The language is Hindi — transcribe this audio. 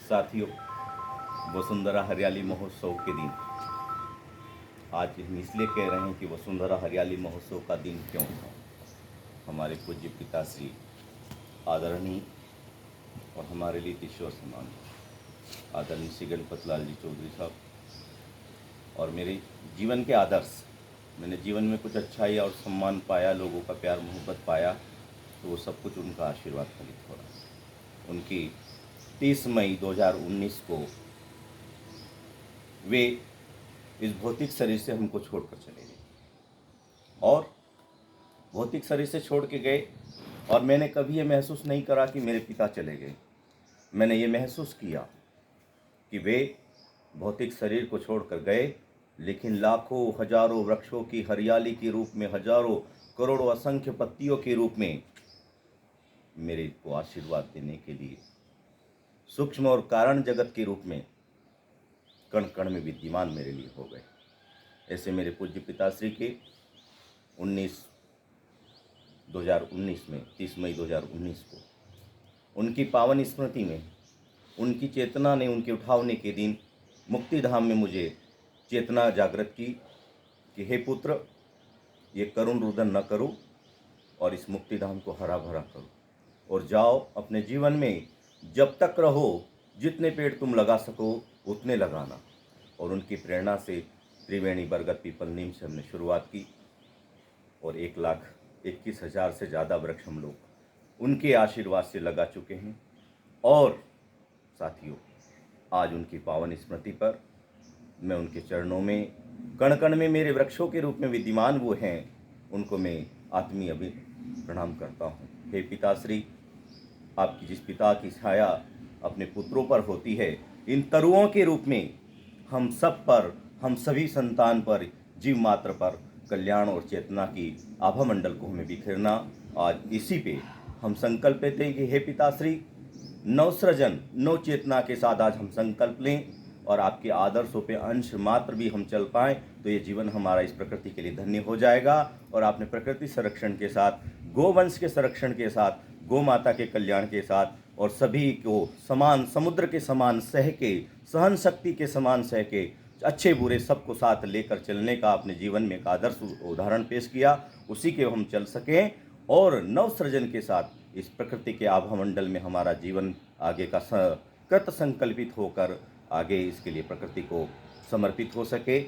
साथियों, वसुंधरा हरियाली महोत्सव के दिन आज इसलिए कह रहे हैं कि वसुंधरा हरियाली महोत्सव का दिन क्यों था। हमारे पूज्य पिताश्री आदरणीय और हमारे लिए ईश्वर समान आदरणीय श्री गणपत लाल जी चौधरी साहब और मेरे जीवन के आदर्श, मैंने जीवन में कुछ अच्छाई और सम्मान पाया, लोगों का प्यार मोहब्बत पाया, तो वो सब कुछ उनका आशीर्वाद फलित हो रहा। उनकी 30 मई 2019 को वे इस भौतिक शरीर से हमको छोड़कर चले गए और भौतिक शरीर से छोड़ के गए और मैंने कभी ये महसूस नहीं करा कि मेरे पिता चले गए। मैंने ये महसूस किया कि वे भौतिक शरीर को छोड़कर गए, लेकिन लाखों हजारों वृक्षों की हरियाली के रूप में, हजारों करोड़ों असंख्य पत्तियों के रूप में मेरे को आशीर्वाद देने के लिए सूक्ष्म और कारण जगत के रूप में कण कण में विद्यमान मेरे लिए हो गए। ऐसे मेरे पूज्य पिताश्री के 2019 में 30 मई 2019 को उनकी पावन स्मृति में, उनकी चेतना ने, उनके उठावने के दिन मुक्तिधाम में मुझे चेतना जागृत की कि हे पुत्र, ये करुण रुदन न करो और इस मुक्तिधाम को हरा भरा करो और जाओ अपने जीवन में जब तक रहो, जितने पेड़ तुम लगा सको उतने लगाना। और उनकी प्रेरणा से त्रिवेणी, बरगद, पीपल, नीम से हमने शुरुआत की और 1,21,000 से ज़्यादा वृक्ष हम लोग उनके आशीर्वाद से लगा चुके हैं। और साथियों, आज उनकी पावन स्मृति पर मैं उनके चरणों में, कण कण में मेरे वृक्षों के रूप में विद्यमान वो हैं, उनको मैं आत्मीय प्रणाम करता हूँ। हे पिताश्री, आपकी जिस पिता की छाया अपने पुत्रों पर होती है, इन तरुओं के रूप में हम सब पर, हम सभी संतान पर, जीव मात्र पर कल्याण और चेतना की आभा मंडल को हमें बिखेरना। आज इसी पे हम संकल्प लेते हैं कि हे पिताश्री, नव सृजन, नव चेतना के साथ आज हम संकल्प लें और आपके आदर्शों पे अंश मात्र भी हम चल पाएँ तो ये जीवन हमारा इस प्रकृति के लिए धन्य हो जाएगा। और आपने प्रकृति संरक्षण के साथ, गोवंश के संरक्षण के साथ, गौ माता के कल्याण के साथ और सभी को समान, समुद्र के समान सह के, सहन शक्ति के समान सह के, अच्छे बुरे सबको साथ लेकर चलने का अपने जीवन में एक आदर्श उदाहरण पेश किया। उसी के हम चल सकें और नव सृजन के साथ इस प्रकृति के आभा मंडल में हमारा जीवन आगे का कृत संकल्पित होकर आगे इसके लिए प्रकृति को समर्पित हो सके।